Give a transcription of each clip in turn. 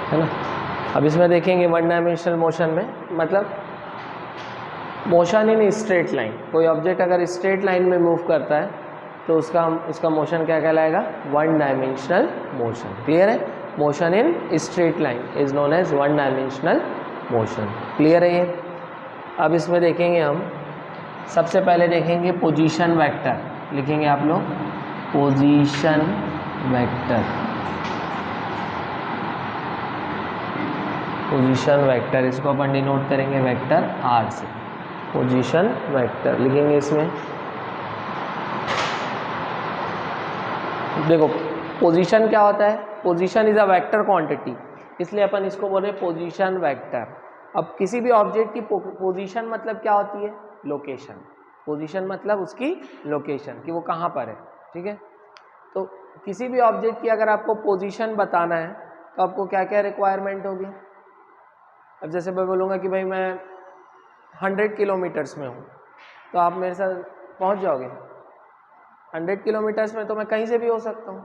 है ना। अब इसमें देखेंगे वन डायमेंशनल मोशन में मतलब मोशन इन स्ट्रेट लाइन, कोई ऑब्जेक्ट अगर स्ट्रेट लाइन में मूव करता है तो उसका मोशन क्या कहलाएगा, वन डायमेंशनल मोशन। क्लियर है, motion in straight line is known as one dimensional motion. Clear है ये। अब इसमें देखेंगे हम, सबसे पहले देखेंगे पोजीशन वेक्टर, लिखेंगे आप लोग पोजीशन वेक्टर। पोजीशन वेक्टर इसको अपन डिनोट करेंगे वेक्टर आर से, पोजीशन वेक्टर लिखेंगे इसमें। देखो पोजीशन क्या होता है, position is a vector quantity, इसलिए अपन इसको बोले पोजीशन वेक्टर। अब किसी भी ऑब्जेक्ट की पोजीशन मतलब क्या होती है, लोकेशन। पोजीशन मतलब उसकी लोकेशन कि वो कहाँ पर है। ठीक है, तो किसी भी ऑब्जेक्ट की अगर आपको पोजीशन बताना है तो आपको क्या क्या रिक्वायरमेंट होगी। अब जैसे मैं बोलूँगा कि भाई मैं 100 किलोमीटर्स में हूँ, तो आप मेरे साथ पहुँच जाओगे। 100 किलोमीटर्स में तो मैं कहीं से भी हो सकता हूँ,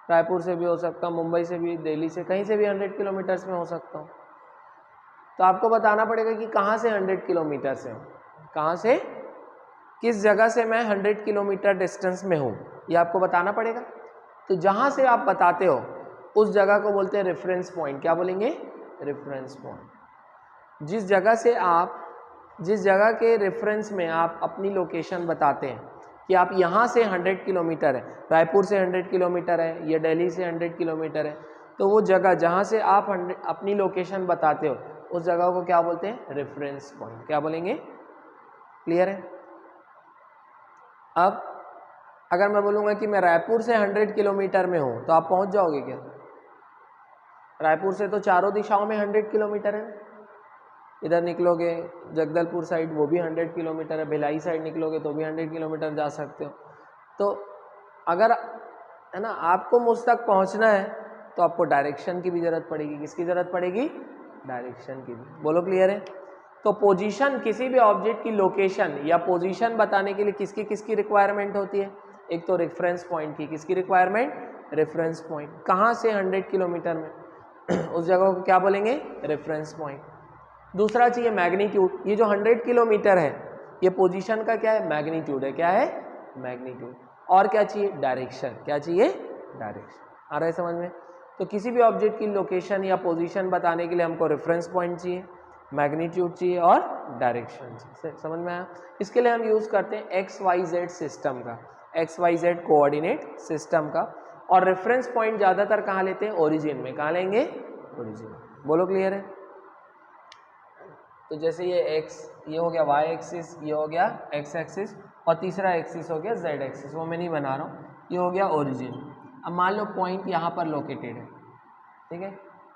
रायपुर से भी हो सकता हूँ, मुंबई से भी, दिल्ली से, कहीं से भी 100 किलोमीटर्स में हो सकता हूँ। तो आपको बताना पड़ेगा कि कहाँ से 100 किलोमीटर से हूँ, कहाँ से, किस जगह से मैं 100 किलोमीटर डिस्टेंस में हूँ, ये आपको बताना पड़ेगा। तो जहाँ से आप बताते हो उस जगह को बोलते हैं रेफरेंस पॉइंट। क्या बोलेंगे, रेफरेंस पॉइंट। जिस जगह के रेफरेंस में आप अपनी लोकेशन बताते हैं कि आप यहाँ से 100 किलोमीटर है, रायपुर से 100 किलोमीटर है या दिल्ली से 100 किलोमीटर है, तो वो जगह जहाँ से आप अपनी लोकेशन बताते हो उस जगह को क्या बोलते हैं, रेफरेंस पॉइंट। क्या बोलेंगे, क्लियर है। अब अगर मैं बोलूँगा कि मैं रायपुर से 100 किलोमीटर में हूँ, तो आप पहुँच जाओगे क्या। रायपुर से तो चारों दिशाओं में 100 किलोमीटर है। इधर निकलोगे जगदलपुर साइड वो भी 100 किलोमीटर है, भिलाई साइड निकलोगे तो भी 100 किलोमीटर जा सकते हो। तो अगर है ना आपको मुझ तक पहुंचना है तो आपको डायरेक्शन की भी ज़रूरत पड़ेगी। किसकी ज़रूरत पड़ेगी, डायरेक्शन की भी। बोलो क्लियर है। तो पोजीशन, किसी भी ऑब्जेक्ट की लोकेशन या पोजीशन बताने के लिए किसकी किसकी रिक्वायरमेंट होती है। एक तो रेफरेंस पॉइंट की, किसकी रिक्वायरमेंट, रेफरेंस पॉइंट। कहाँ से 100 किलोमीटर में उस जगह को क्या बोलेंगे, रेफरेंस पॉइंट। दूसरा चाहिए मैग्नीट्यूड। ये जो 100 किलोमीटर है ये पोजीशन का क्या है, मैग्नीट्यूड है। क्या है, मैग्नीट्यूड। और क्या चाहिए, डायरेक्शन। क्या चाहिए, डायरेक्शन। आ रहा है समझ में। तो किसी भी ऑब्जेक्ट की लोकेशन या पोजीशन बताने के लिए हमको रेफरेंस पॉइंट चाहिए, मैग्नीट्यूड चाहिए और डायरेक्शन चाहिए। समझ में आया। इसके लिए हम यूज़ करते हैं XYZ सिस्टम का, XYZ कोऑर्डिनेट सिस्टम का। और रेफरेंस पॉइंट ज़्यादातर कहाँ लेते हैं, ओरिजिन में। कहाँ लेंगे, ओरिजिन। बोलो क्लियर है। तो जैसे ये x, ये हो गया y एक्सिस, ये हो गया x एक्सिस, और तीसरा एक्सिस हो गया z एक्सिस, वो मैं नहीं बना रहा हूँ। ये हो गया ओरिजिन। अब मान लो पॉइंट यहाँ पर लोकेटेड है, ठीक है।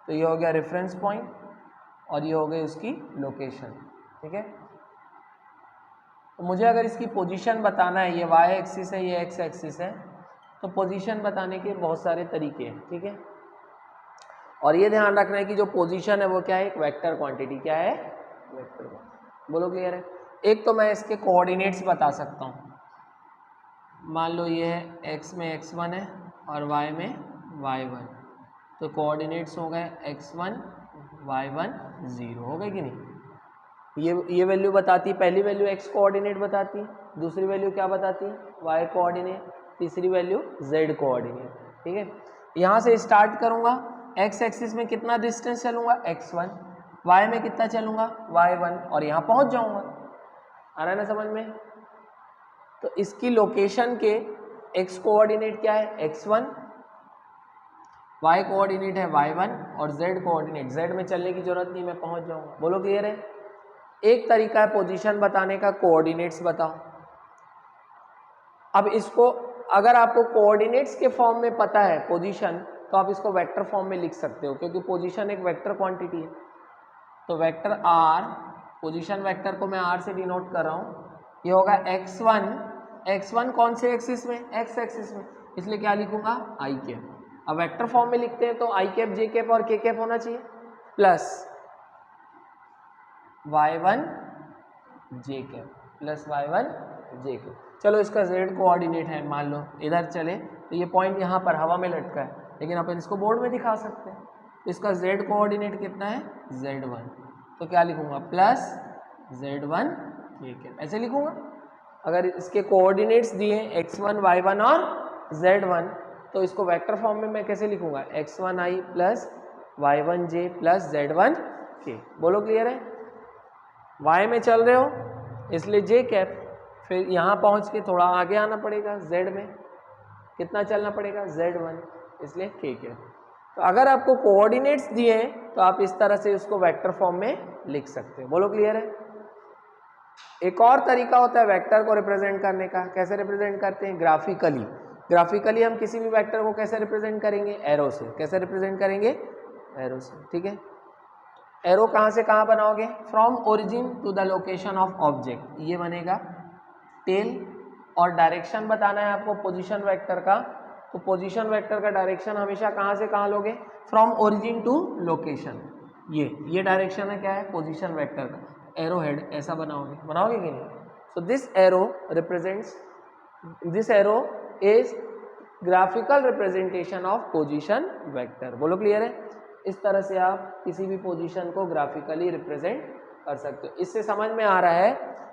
तो ये हो गया रेफरेंस पॉइंट और ये हो गई उसकी लोकेशन, ठीक है। तो मुझे अगर इसकी पोजीशन बताना है, ये y एक्सिस है, ये x एक्सिस है, तो पोजीशन बताने के बहुत सारे तरीके हैं, ठीक है। और ये ध्यान रखना है कि जो पोजीशन है वो क्या है, एक वेक्टर क्वांटिटी। क्या है, वेक्टर क्वांटिटी। बोलो क्लियर है। एक तो मैं इसके कोऑर्डिनेट्स बता सकता हूँ। मान लो ये है x में x1 है और y में y1, तो कोऑर्डिनेट्स हो गए x1 y1 0। हो गए कि नहीं। ये वैल्यू बताती है, पहली वैल्यू x कोऑर्डिनेट बताती है, दूसरी वैल्यू क्या बताती है, y कोऑर्डिनेट, तीसरी वैल्यू z कोऑर्डिनेट, ठीक है। यहाँ से स्टार्ट करूँगा, x एक्सिस में कितना डिस्टेंस चलूँगा, x1, y में कितना चलूँगा, y1, और यहाँ पहुँच जाऊँगा। आ रहा है ना समझ में। तो इसकी लोकेशन के x कोऑर्डिनेट क्या है, x1, y कोऑर्डिनेट है y1 और z कोऑर्डिनेट, z में चलने की जरूरत नहीं, मैं पहुँच जाऊँगा। बोलो क्लियर है। एक तरीका है पोजीशन बताने का, कोऑर्डिनेट्स बताओ। अब इसको अगर आपको कोऑर्डिनेट्स के फॉर्म में पता है पोजीशन, तो आप इसको वेक्टर फॉर्म में लिख सकते हो, क्योंकि पोजीशन एक वेक्टर क्वांटिटी है। तो वेक्टर r, पोजीशन वेक्टर को मैं r से डिनोट कर रहा हूँ। ये होगा x1, x1 कौन से एक्सिस में, x एक्सिस में, इसलिए क्या लिखूंगा, i कैप। अब वेक्टर फॉर्म में लिखते हैं तो i कैप, j कैप और k कैप होना चाहिए, plus y1 j cap, plus y1 j cap. चलो इसका z कोऑर्डिनेट है, मान लो इधर चले तो ये पॉइंट यहाँ पर हवा में लटका है, लेकिन अपन इसको बोर्ड में दिखा सकते हैं। तो इसका z कोऑर्डिनेट कितना है z1, तो क्या लिखूंगा प्लस z1 ठीक है, ऐसे लिखूंगा। अगर इसके कोऑर्डिनेट्स दिए x1 y1 और z1 तो इसको वेक्टर फॉर्म में मैं कैसे लिखूंगा x1i plus y1j plus z1k। बोलो क्लियर है? y में चल रहे हो इसलिए j कैप, फिर यहाँ पहुँच के थोड़ा आगे आना पड़ेगा z में, कितना चलना पड़ेगा z1, इसलिए k कैप। तो अगर आपको कोऑर्डिनेट्स दिए हैं तो आप इस तरह से उसको वेक्टर फॉर्म में लिख सकते हो। बोलो क्लियर है? एक और तरीका होता है वेक्टर को रिप्रेजेंट करने का। कैसे रिप्रेजेंट करते हैं? ग्राफिकली। ग्राफिकली हम किसी भी वेक्टर को कैसे रिप्रेजेंट करेंगे? एरो से। कैसे रिप्रेजेंट करेंगे? एरो से, ठीक है। एरो कहाँ से कहाँ बनाओगे? From origin to the location of object, ये बनेगा टेल। और डायरेक्शन बताना है आपको पोजीशन वेक्टर का, तो पोजीशन वेक्टर का डायरेक्शन हमेशा कहाँ से कहाँ लोगे? From origin to location. ये डायरेक्शन है क्या है? पोजीशन वेक्टर का। एरो हेड ऐसा बनाओगे, बनाओगे कि नहीं? So this arrow represents, this arrow is graphical representation of position vector. बोलो क्लियर है? इस तरह से आप किसी भी पोजीशन को ग्राफिकली रिप्रेजेंट कर सकते हो। इससे समझ में आ रहा है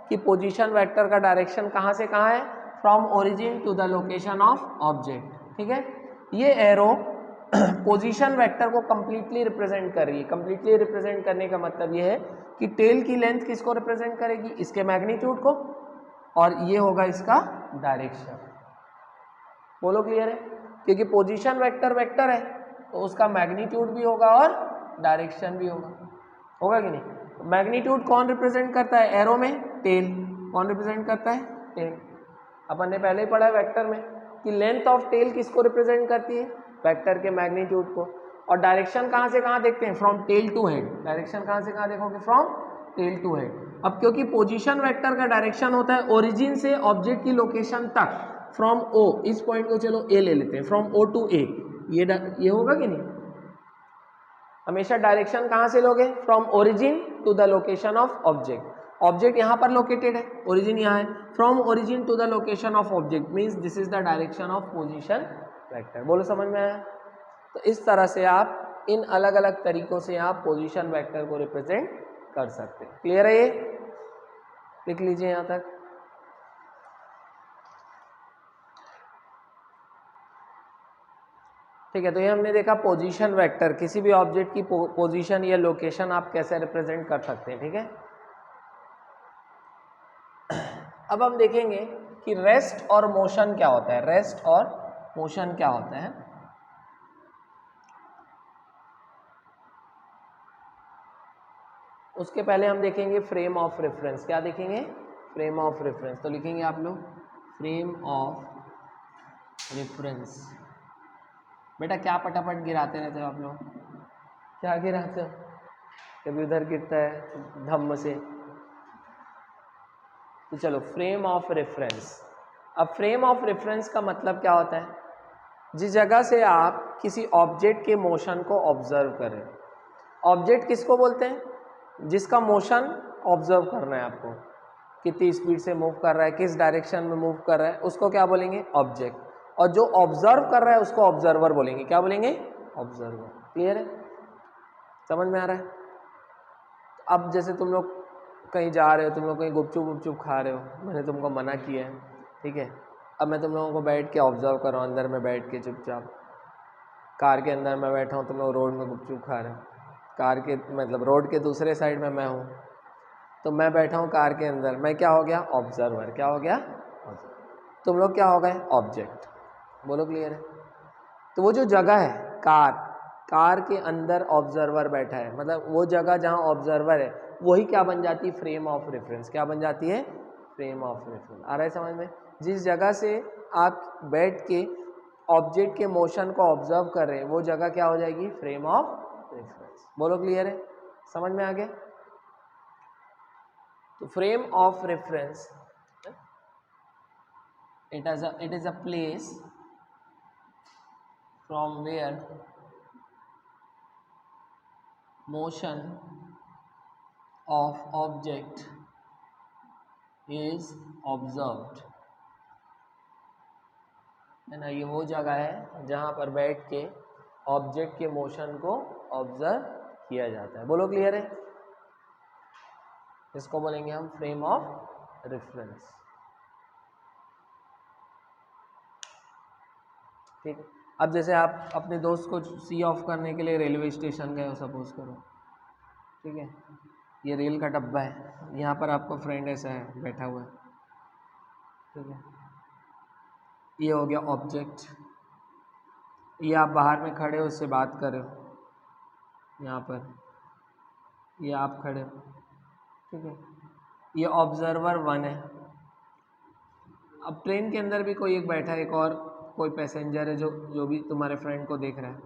कि पोजीशन वेक्टर का डायरेक्शन कहाँ से कहाँ है? From origin to the location of object, ठीक है। ये एरो पोजीशन वेक्टर को कंप्लीटली रिप्रेजेंट कर रही है। कंप्लीटली रिप्रेजेंट करने का मतलब ये है कि टेल की लेंथ किसको रिप्रेजेंट करेगी? इसके मैग्नीट्यूड को, और ये होगा इसका डायरेक्शन। बोलो क्लियर है? क्योंकि पोजीशन वेक्टर वेक्टर है तो उसका मैग्नीट्यूड भी होगा और डायरेक्शन भी होगा, होगा कि नहीं? मैग्नीट्यूड कौन रिप्रेजेंट करता है एरो में? टेल। कौन रिप्रेजेंट करता है? टेल। अपन ने पहले ही पढ़ा है वेक्टर में कि लेंथ ऑफ टेल किसको रिप्रेजेंट करती है? वेक्टर के मैग्नीट्यूड को। और डायरेक्शन कहाँ से कहाँ देखते हैं? From tail to head. Direction कहाँ से कहाँ देखोगे? From tail to head. अब क्योंकि पोजीशन वेक्टर का डायरेक्शन होता है ओरिजिन से ऑब्जेक्ट की लोकेशन तक, फ्रॉम ओ, इस पॉइंट को चलो ए ले लेते हैं, फ्रॉम ओ टू ए, ये होगा कि नहीं? हमेशा डायरेक्शन कहाँ से लोगे? From origin to the location of object. Object यहाँ पर लोकेटेड है, ओरिजिन यहाँ है। From origin to the location of object means this is the direction of position vector. बोलो समझ में आया? तो इस तरह से आप इन अलग अलग तरीकों से आप पोजीशन वेक्टर को रिप्रेजेंट कर सकते हैं। क्लियर है? ये लिख लीजिए यहाँ तक। ठीक है, तो ये हमने देखा पोजीशन वेक्टर, किसी भी ऑब्जेक्ट की पोजीशन या लोकेशन आप कैसे रिप्रेजेंट कर सकते हैं, ठीक है। अब हम देखेंगे कि रेस्ट और मोशन क्या होता है। रेस्ट और मोशन क्या होता है? उसके पहले हम देखेंगे फ्रेम ऑफ रेफरेंस। क्या देखेंगे? Frame of reference. तो लिखेंगे आप लोग फ्रेम ऑफ रेफरेंस। बेटा क्या पटापट गिराते रहते हो आप लोग? क्या गिराते हो? कभी उधर गिरता है धम्म से। तो चलो फ्रेम ऑफ रेफरेंस। अब फ्रेम ऑफ रेफरेंस का मतलब क्या होता है? जिस जगह से आप किसी ऑब्जेक्ट के मोशन को ऑब्जर्व करें। ऑब्जेक्ट किसको बोलते हैं? जिसका मोशन ऑब्जर्व करना है आपको, कितनी स्पीड से मूव कर रहा है, किस डायरेक्शन में मूव कर रहा है, उसको क्या बोलेंगे? ऑब्जेक्ट। और जो ऑब्जर्व कर रहा है उसको ऑब्जर्वर बोलेंगे। क्या बोलेंगे? ऑब्जर्वर। क्लियर है? समझ में आ रहा है? अब जैसे तुम लोग कहीं जा रहे हो, तुम लोग कहीं गुपचुप खा रहे हो, मैंने तुमको मना किया है, ठीक है। अब मैं तुम लोगों को बैठ के ऑब्जर्व कर रहा हूँ, अंदर में बैठ के चुपचाप। कार के अंदर मैं बैठा हूँ, तुम लोग रोड में गुपचुप खा रहे हो। कार के मतलब रोड के दूसरे साइड में मैं हूँ, तो मैं बैठा हूँ कार के अंदर, मैं क्या हो गया? ऑब्जर्वर। क्या हो गया? तुम लोग क्या हो गए? ऑब्जेक्ट। बोलो क्लियर है? तो वो जो जगह है कार के अंदर ऑब्जर्वर बैठा है, मतलब वो जगह जहाँ ऑब्जर्वर है वही क्या बन जाती है? Frame of reference. क्या बन जाती है? Frame of reference. आ रहा है समझ में? जिस जगह से आप बैठ के ऑब्जेक्ट के मोशन को ऑब्जर्व कर रहे हैं वो जगह क्या हो जाएगी? Frame of reference. बोलो क्लियर है? समझ में आ गया? तो frame of reference it is a place from where motion of object is observed। है ना, ये वो जगह है जहाँ पर बैठ के ऑब्जेक्ट के मोशन को ऑब्जर्व किया जाता है। बोलो क्लियर है? इसको बोलेंगे हम फ्रेम ऑफ रेफरेंस। ठीक। अब जैसे आप अपने दोस्त को सी ऑफ करने के लिए रेलवे स्टेशन गए हो सपोज करो, ठीक है, ये रेल का डब्बा है, यहाँ पर आपका फ्रेंड ऐसा है बैठा हुआ है, ठीक है, ये हो गया ऑब्जेक्ट। ये आप बाहर में खड़े हो, उससे बात कर रहे हो, यहाँ पर ये आप खड़े हो, ठीक है, ये ऑब्जर्वर 1 है। अब ट्रेन के अंदर भी कोई एक बैठा है, एक और कोई पैसेंजर है जो भी तुम्हारे फ्रेंड को देख रहा है,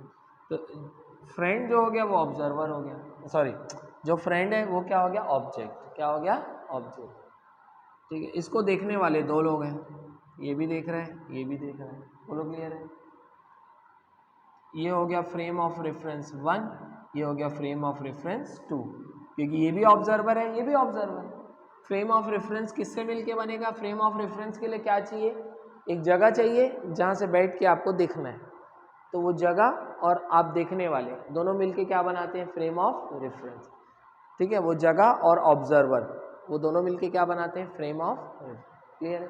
तो फ्रेंड जो हो गया वो ऑब्जर्वर हो गया, सॉरी जो फ्रेंड है वो क्या हो गया? ऑब्जेक्ट। क्या हो गया? ऑब्जेक्ट। ठीक है, इसको देखने वाले 2 लोग हैं, ये भी देख रहे हैं, ये भी देख रहे हैं। बोलो क्लियर है? ये हो गया फ्रेम ऑफ रेफरेंस 1, ये हो गया फ्रेम ऑफ रेफरेंस 2, क्योंकि ये भी ऑब्जर्वर है, ये भी ऑब्जर्वर है। फ्रेम ऑफ रेफरेंस किससे मिलके बनेगा? फ्रेम ऑफ रेफरेंस के लिए क्या चाहिए? एक जगह चाहिए जहाँ से बैठ के आपको देखना है, तो वो जगह और आप देखने वाले दोनों मिलके क्या बनाते हैं? Frame of reference. ठीक है, वो जगह और ऑब्जर्वर वो दोनों मिलके क्या बनाते हैं? Frame of reference. क्लियर है?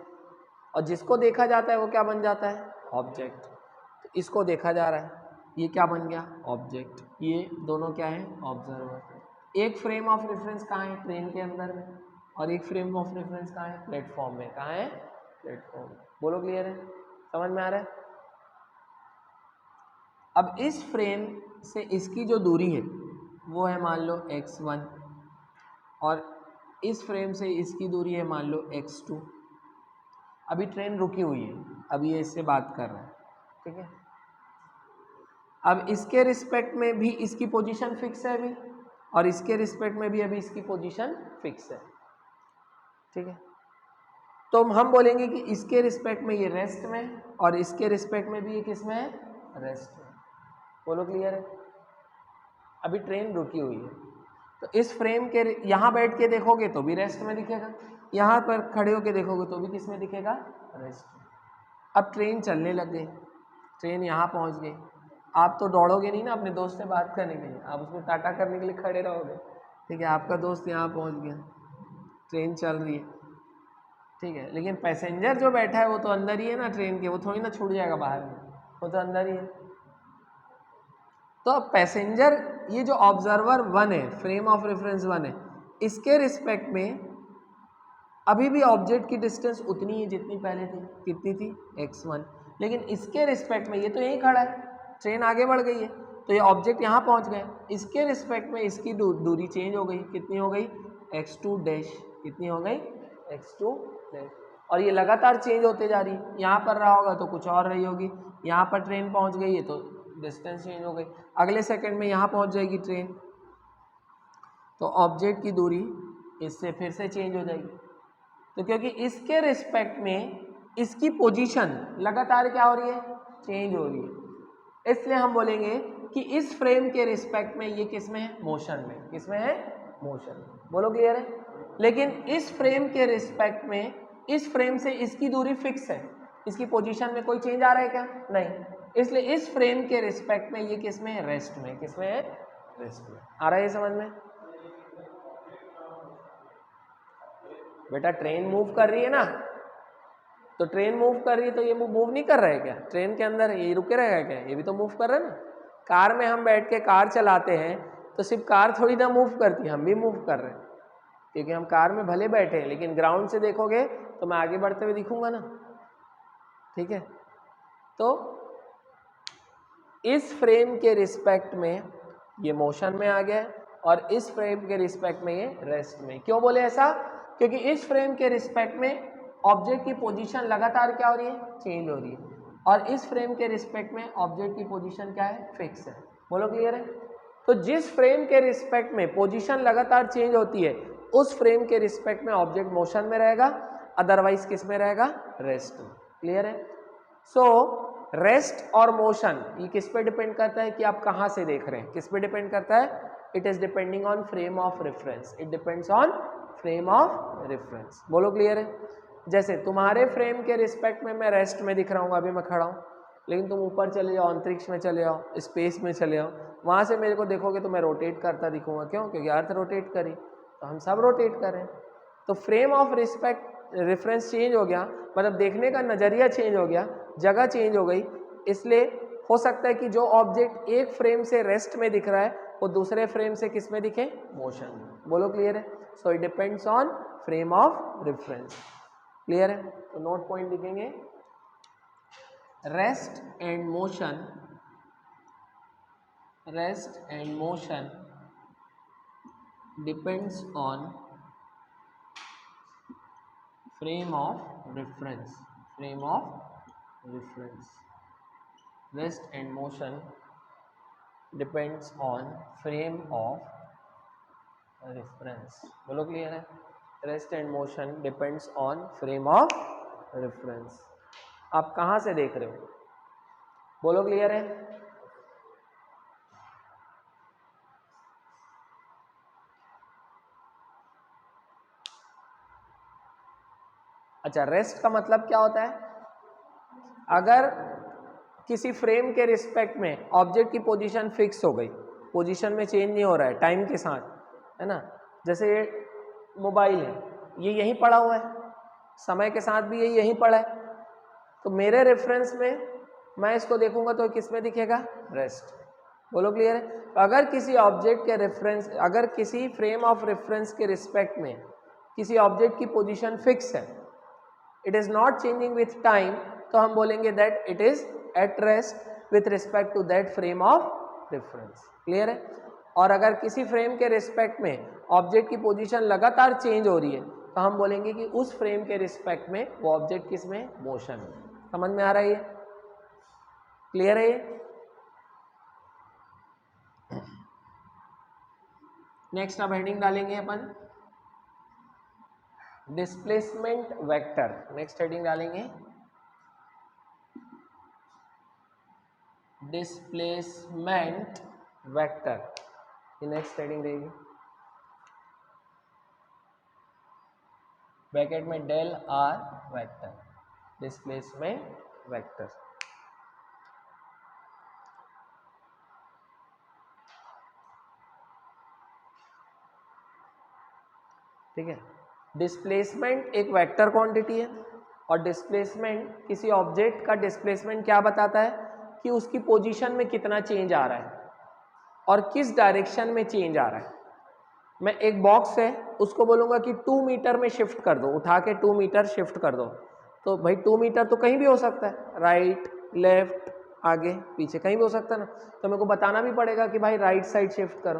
और जिसको देखा जाता है वो क्या बन जाता है? ऑब्जेक्ट। तो इसको देखा जा रहा है, ये क्या बन गया? ऑब्जेक्ट। ये दोनों क्या है? ऑब्जर्वर। एक फ्रेम ऑफ रेफरेंस कहाँ है? ट्रेन के अंदर में, और एक फ्रेम ऑफ रेफरेंस कहाँ है? प्लेटफॉर्म में। कहाँ है? प्लेटफॉर्म। बोलो क्लियर है? समझ में आ रहा है? अब इस फ्रेम से इसकी जो दूरी है वो है मान लो x1, और इस फ्रेम से इसकी दूरी है मान लो x2। अभी ट्रेन रुकी हुई है, अभी ये इससे बात कर रहा है, ठीक है। अब इसके रिस्पेक्ट में भी इसकी पोजीशन फिक्स है अभी, और इसके रिस्पेक्ट में भी अभी इसकी पोजीशन फिक्स है, ठीक है। तो हम बोलेंगे कि इसके रिस्पेक्ट में ये रेस्ट में, और इसके रिस्पेक्ट में भी ये किस में है? रेस्ट में। बोलो क्लियर है? अभी ट्रेन रुकी हुई है, तो इस फ्रेम के यहाँ बैठ के देखोगे तो भी रेस्ट में दिखेगा, यहाँ पर खड़े होके देखोगे तो भी किस में दिखेगा? रेस्ट में। अब ट्रेन चलने लग गई, ट्रेन यहाँ पहुँच गई, आप तो दौड़ोगे नहीं ना अपने दोस्त से बात करने के लिए, आप उसमें टाटा करने के लिए खड़े रहोगे, ठीक है। आपका दोस्त यहाँ पहुँच गया, ट्रेन चल रही है, ठीक है, लेकिन पैसेंजर जो बैठा है वो तो अंदर ही है ना ट्रेन के, वो थोड़ी ना छूट जाएगा बाहर में, वो तो अंदर ही है। तो पैसेंजर, ये जो ऑब्जर्वर 1 है, फ्रेम ऑफ रेफरेंस 1 है, इसके रिस्पेक्ट में अभी भी ऑब्जेक्ट की डिस्टेंस उतनी है जितनी पहले थी। कितनी थी? x1। लेकिन इसके रिस्पेक्ट में ये तो यहीं खड़ा है, ट्रेन आगे बढ़ गई है, तो ये ऑब्जेक्ट यहाँ पहुँच गए, इसके रिस्पेक्ट में इसकी दूरी चेंज हो गई। कितनी हो गई? x2 dash. कितनी हो गई? x2 dash. और ये लगातार चेंज होते जा रही है, यहाँ पर रहा होगा तो कुछ और रही होगी, यहाँ पर ट्रेन पहुँच गई है तो डिस्टेंस चेंज हो गई, अगले सेकंड में यहाँ पहुँच जाएगी ट्रेन, तो ऑब्जेक्ट की दूरी इससे फिर से चेंज हो जाएगी। तो क्योंकि इसके रिस्पेक्ट में इसकी पोजीशन लगातार क्या हो रही है? चेंज हो रही है, इसलिए हम बोलेंगे कि इस फ्रेम के रिस्पेक्ट में ये किस में है? मोशन में। किस में है? मोशन में। बोलो क्लियर है? लेकिन इस फ्रेम के रिस्पेक्ट में इस फ्रेम से इसकी दूरी फिक्स है, इसकी पोजीशन में कोई चेंज आ रहा है क्या? नहीं, इसलिए इस फ्रेम के रिस्पेक्ट में ये किस में है? रेस्ट में। किस में है? रेस्ट में। आ रहा है समझ में? बेटा ट्रेन मूव कर रही है ना, तो ट्रेन मूव कर रही है तो ये मूव नहीं कर रहा है क्या? ट्रेन के अंदर ये रुके रहेगा क्या? ये भी तो मूव कर रहा है ना। कार में हम बैठ के कार चलाते हैं तो सिर्फ कार थोड़ी ना मूव करती है, हम भी मूव कर रहे हैं, क्योंकि हम कार में भले बैठे हैं लेकिन ग्राउंड से देखोगे तो मैं आगे बढ़ते हुए दिखूंगा ना, ठीक है। तो इस फ्रेम के रिस्पेक्ट में ये मोशन में आ गया, और इस फ्रेम के रिस्पेक्ट में ये रेस्ट में। क्यों बोले ऐसा? क्योंकि इस फ्रेम के रिस्पेक्ट में ऑब्जेक्ट की पोजीशन लगातार क्या हो रही है? चेंज हो रही है, और इस फ्रेम के रिस्पेक्ट में ऑब्जेक्ट की पोजीशन क्या है? फिक्स है। बोलो क्लियर है? तो जिस फ्रेम के रिस्पेक्ट में पोजीशन लगातार चेंज होती है उस फ्रेम के रिस्पेक्ट में ऑब्जेक्ट मोशन में रहेगा, अदरवाइज किस में रहेगा? रेस्ट में। क्लियर है? सो रेस्ट और मोशन ये किस पे डिपेंड करता है कि आप कहाँ से देख रहे हैं? किस पे डिपेंड करता है? It is depending on frame of reference. It depends on frame of reference. बोलो क्लियर है? जैसे तुम्हारे फ्रेम के रिस्पेक्ट में मैं रेस्ट में दिख रहा हूँ, अभी मैं खड़ा हूँ, लेकिन तुम ऊपर चले जाओ, अंतरिक्ष में चले जाओ, स्पेस में चले जाओ, वहाँ से मेरे को देखोगे तो मैं रोटेट करता दिखूंगा। क्यों? क्योंकि अर्थ रोटेट करी, तो हम सब रोटेट करें। तो फ्रेम ऑफ रेफरेंस चेंज हो गया, मतलब देखने का नज़रिया चेंज हो गया, जगह चेंज हो गई। इसलिए हो सकता है कि जो ऑब्जेक्ट एक फ्रेम से रेस्ट में दिख रहा है वो दूसरे फ्रेम से किस में दिखे? मोशन में। बोलो क्लियर है? So it depends on frame of reference. Clear है? तो नोट पॉइंट लिखेंगे, rest and motion depends on frame of reference. Rest and motion depends on frame of reference. बोलो क्लियर है? Rest and motion depends on frame of reference. आप कहाँ से देख रहे हो? बोलो क्लियर है? अच्छा, रेस्ट का मतलब क्या होता है? अगर किसी फ्रेम के रिस्पेक्ट में ऑब्जेक्ट की पोजीशन फिक्स हो गई, पोजीशन में चेंज नहीं हो रहा है टाइम के साथ, है ना। जैसे ये मोबाइल है, ये यहीं पड़ा हुआ है, समय के साथ भी ये यहीं पड़ा है, तो मेरे रेफरेंस में मैं इसको देखूंगा तो किस में दिखेगा? रेस्ट। बोलो क्लियर है? तो अगर किसी ऑब्जेक्ट के रेफरेंस, अगर किसी फ्रेम ऑफ रेफरेंस के रिस्पेक्ट में किसी ऑब्जेक्ट की पोजीशन फिक्स है, it is not changing with time, तो हम बोलेंगे that it is at rest with respect to that frame of reference. Clear है? और अगर किसी फ्रेम के रिस्पेक्ट में ऑब्जेक्ट की पोजीशन लगातार चेंज हो रही है, तो हम बोलेंगे कि उस फ्रेम के रिस्पेक्ट में वो ऑब्जेक्ट किस में? मोशन में। समझ में आ रहा है ये? क्लियर है ये? नेक्स्ट अब हेडिंग डालेंगे अपन डिस्प्लेसमेंट वेक्टर। नेक्स्ट हेडिंग डालेंगे डिस्प्लेसमेंट वेक्टर। ये नेक्स्ट हेडिंग रहेगी, ब्रैकेट में del R vector, displacement vector. ठीक है? डिस्प्लेसमेंट एक वेक्टर क्वांटिटी है, और डिस्प्लेसमेंट किसी ऑब्जेक्ट का डिस्प्लेसमेंट क्या बताता है कि उसकी पोजीशन में कितना चेंज आ रहा है और किस डायरेक्शन में चेंज आ रहा है। मैं एक बॉक्स है, उसको बोलूँगा कि 2 मीटर में शिफ्ट कर दो, उठा के 2 मीटर शिफ्ट कर दो, तो भाई 2 मीटर तो कहीं भी हो सकता है, राइट, लेफ्ट, आगे पीछे, कहीं भी हो सकता है ना। तो मेरे को बताना भी पड़ेगा कि भाई राइट साइड शिफ्ट करो,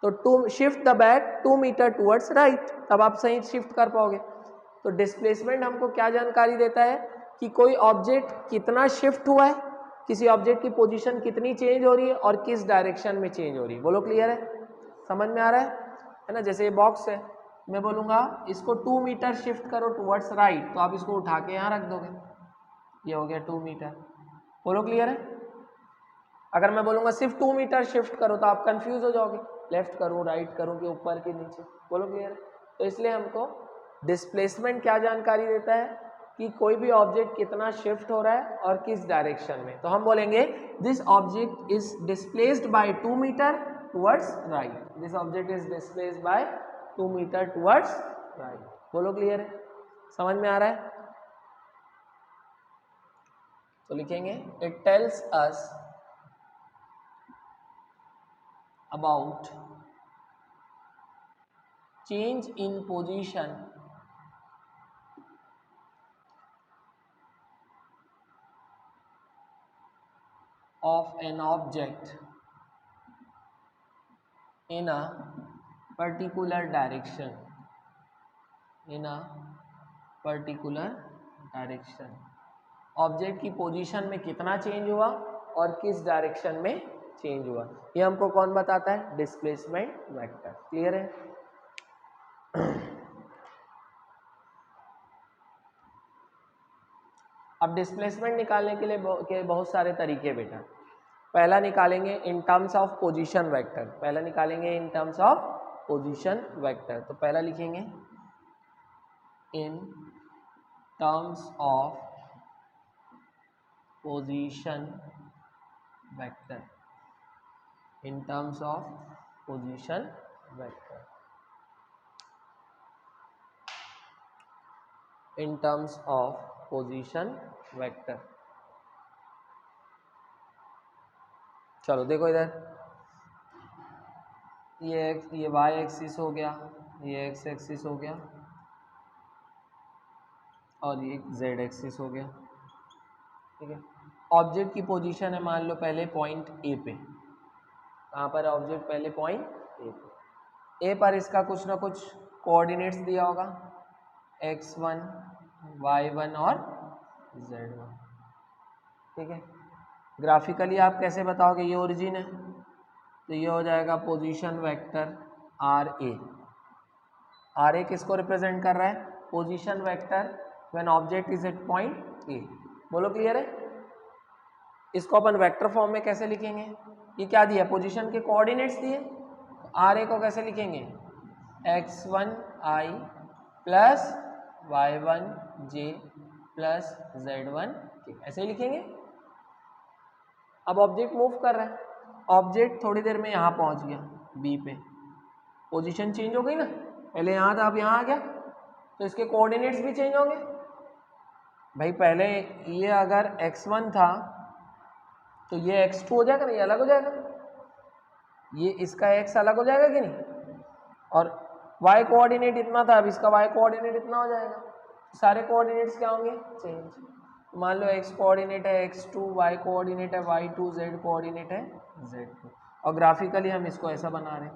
तो to shift the bag 2 metre towards right, तब आप सही शिफ्ट कर पाओगे। तो डिस्प्लेसमेंट हमको क्या जानकारी देता है कि कोई ऑब्जेक्ट कितना शिफ्ट हुआ है, किसी ऑब्जेक्ट की पोजीशन कितनी चेंज हो रही है और किस डायरेक्शन में चेंज हो रही है। बोलो क्लियर है? समझ में आ रहा है ना? जैसे ये बॉक्स है, मैं बोलूँगा इसको 2 मीटर शिफ्ट करो टुवर्ड्स राइट, तो आप इसको उठा के यहाँ रख दोगे, ये हो गया 2 मीटर। बोलो क्लियर है? अगर मैं बोलूँगा सिर्फ 2 मीटर शिफ्ट करो तो आप कंफ्यूज हो जाओगे, लेफ्ट करूँ, राइट करूँ कि ऊपर के नीचे। बोलो क्लियर है? तो इसलिए हमको डिस्प्लेसमेंट क्या जानकारी देता है कि कोई भी ऑब्जेक्ट कितना शिफ्ट हो रहा है और किस डायरेक्शन में। तो हम बोलेंगे this object is displaced by 2 metre towards right, this object is displaced by 2 metre towards right. बोलो क्लियर है? समझ में आ रहा है? तो लिखेंगे it tells us about change in position of an object in a particular direction, in a particular direction। Object की पोजीशन में कितना चेंज हुआ और किस डायरेक्शन में चेंज हुआ, ये हमको कौन बताता है? Displacement vector. क्लियर है? अब डिस्प्लेसमेंट निकालने के लिए बहुत सारे तरीके बेटा। पहला निकालेंगे in terms of position vector, पहला निकालेंगे in terms of position vector. तो पहला लिखेंगे in terms of position vector, in terms of position vector, in terms of position vector. चलो देखो इधर, ये y एक्सिस हो गया, ये x एक्सिस हो गया और ये z एक्सिस हो गया, ठीक है। ऑब्जेक्ट की पोजीशन है मान लो पहले पॉइंट A पे, कहाँ पर ऑब्जेक्ट पहले पॉइंट A पे, A पर इसका कुछ ना कुछ कोऑर्डिनेट्स दिया होगा, x1 y1 और z1, ठीक है। ग्राफिकली आप कैसे बताओगे, ये ओरिजिन है तो ये हो जाएगा पोजीशन वेक्टर RA किसको रिप्रेजेंट कर रहा है, position vector when object is at point A। बोलो क्लियर है। इसको अपन वेक्टर फॉर्म में कैसे लिखेंगे, ये क्या दिया, पोजीशन के कोऑर्डिनेट्स दिए, RA को कैसे लिखेंगे, x1i plus y1j plus z1k, ऐसे ही लिखेंगे। अब ऑब्जेक्ट मूव कर रहा है, ऑब्जेक्ट थोड़ी देर में यहाँ पहुँच गया B पे, पोजीशन चेंज हो गई ना, पहले यहाँ था अब यहाँ आ गया, तो इसके कोऑर्डिनेट्स भी चेंज होंगे। भाई पहले ये अगर x1 था तो ये x2 हो जाएगा ना, ये अलग हो जाएगा, ये इसका x अलग हो जाएगा कि नहीं, और y कोऑर्डिनेट इतना था, अब इसका y कोऑर्डिनेट इतना हो जाएगा, सारे कोऑर्डिनेट्स क्या होंगे, चेंज। मान लो x कोऑर्डिनेट है x2, y कोऑर्डिनेट है y2, z कोऑर्डिनेट है z2, और ग्राफिकली हम इसको ऐसा बना रहे हैं,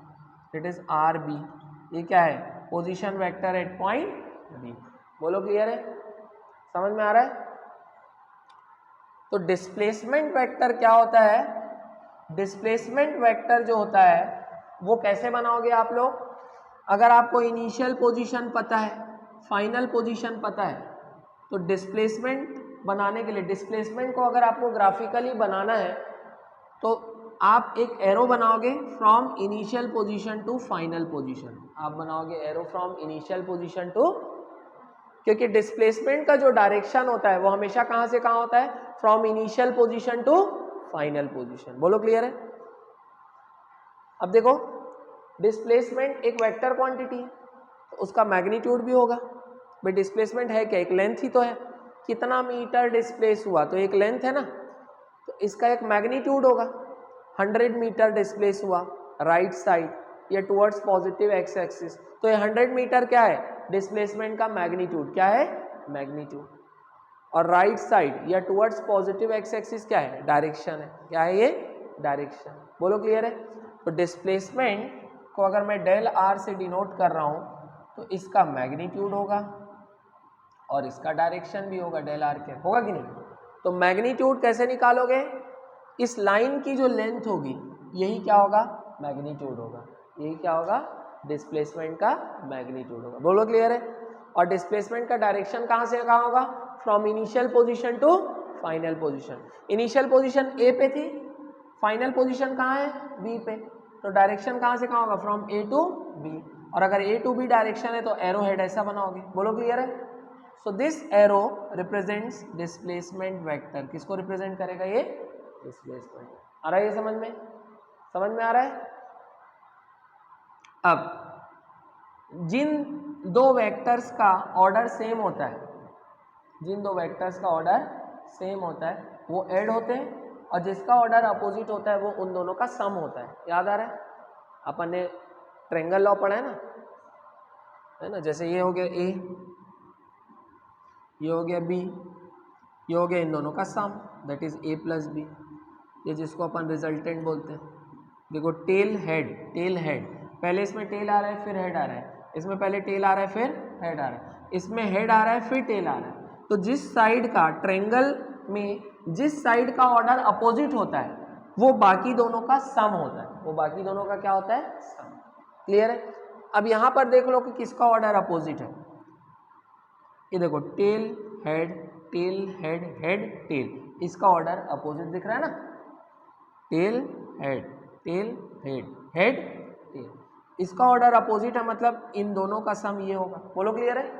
इट इज RB, ये क्या है, position vector eight point B। बोलो क्लियर है, समझ में आ रहा है। तो डिस्प्लेसमेंट वेक्टर क्या होता है, डिस्प्लेसमेंट वेक्टर जो होता है वो कैसे बनाओगे आप लोग, अगर आपको इनिशियल पोजीशन पता है, फाइनल पोजीशन पता है, तो डिस्प्लेसमेंट बनाने के लिए, डिस्प्लेसमेंट को अगर आपको ग्राफिकली बनाना है तो आप एक एरो बनाओगे from initial position to final position, आप बनाओगे arrow from initial position to, क्योंकि डिस्प्लेसमेंट का जो डायरेक्शन होता है वो हमेशा कहाँ से कहाँ होता है, from initial position to final position. बोलो क्लियर है। अब देखो डिस्प्लेसमेंट एक वेक्टर क्वांटिटी है तो उसका मैग्नीट्यूड भी होगा, भाई डिस्प्लेसमेंट है क्या, एक लेंथ ही तो है, कितना मीटर डिस्प्लेस हुआ तो एक लेंथ है ना, तो इसका एक मैग्नीट्यूड होगा, 100 मीटर डिस्प्लेस हुआ राइट साइड या टुवर्ड्स पॉजिटिव एक्स एक्सिस, तो ये 100 मीटर क्या है, डिस्प्लेसमेंट का मैग्नीट्यूड, क्या है, मैग्नीट्यूड, और राइट साइड या टुवर्ड्स पॉजिटिव एक्स एक्सिस क्या है, डायरेक्शन है, क्या है ये, डायरेक्शन। बोलो क्लियर है। तो डिस्प्लेसमेंट को अगर मैं डेल आर से डिनोट कर रहा हूँ तो इसका मैग्नीट्यूड होगा और इसका डायरेक्शन भी होगा, डेल आर के होगा कि नहीं। तो मैग्नीट्यूड कैसे निकालोगे, इस लाइन की जो लेंथ होगी यही क्या होगा, मैग्नीट्यूड होगा, यही क्या होगा, डिस्प्लेसमेंट का मैग्नीट्यूड होगा। बोलो क्लियर है। और डिस्प्लेसमेंट का डायरेक्शन कहाँ से कहाँ होगा, from initial position to final position. Initial position A पे थी, फाइनल पोजीशन कहाँ है, बी पे, तो डायरेक्शन कहाँ से कहाँ होगा, फ्रॉम ए टू बी, और अगर ए टू बी डायरेक्शन है तो एरो हेड ऐसा बनाओगे। बोलो क्लियर है। सो this arrow represents displacement vector, किसको रिप्रेजेंट करेगा, ये डिस्प्लेसमेंट। आ रहा है ये समझ में, समझ में आ रहा है। अब जिन दो वेक्टर्स का ऑर्डर सेम होता है, जिन दो वेक्टर्स का ऑर्डर सेम होता है वो ऐड होते हैं, और जिसका ऑर्डर अपोजिट होता है वो उन दोनों का सम होता है। याद आ रहा है, अपन ने ट्रायंगल लॉ पढ़ा है ना, जैसे ये हो गया ए, ये हो गया बी, ये हो गया इन दोनों का sum, that is A plus B, ये जिसको अपन रिजल्टेंट बोलते हैं। देखो टेल हेड, टेल हेड, पहले इसमें टेल आ रहा है फिर हेड आ रहा है, इसमें पहले टेल आ रहा है फिर हेड आ रहा है, इसमें हेड आ रहा है फिर टेल आ रहा है। तो जिस साइड का ट्रायंगल में जिस साइड का ऑर्डर अपोजिट होता है वो बाकी दोनों का सम होता है, वो बाकी दोनों का क्या होता है, सम। क्लियर है। अब यहाँ पर देख लो कि किसका ऑर्डर अपोजिट है, ये देखो tail head tail head head tail, इसका ऑर्डर अपोजिट दिख रहा है ना, tail head head head tail, इसका ऑर्डर अपोजिट है, मतलब इन दोनों का सम ये होगा। बोलो क्लियर है,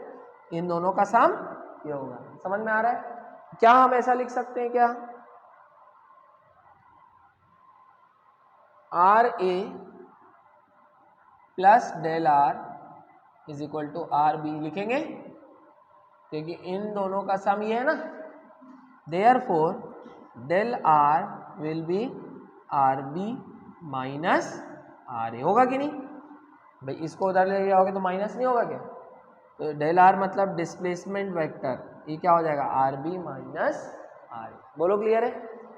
इन दोनों का सम ये होगा। समझ में आ रहा है। क्या हम ऐसा लिख सकते हैं क्या R A plus del R is equal to R B लिखेंगे, क्योंकि इन दोनों का सम ये है ना। Therefore del are will be R B minus R A, होगा कि नहीं भाई? इसको उधर ले जाओगे तो माइनस नहीं होगा क्या? तो डेल आर मतलब डिस्प्लेसमेंट वेक्टर, ये क्या हो जाएगा? R B minus R A. बोलो क्लियर है?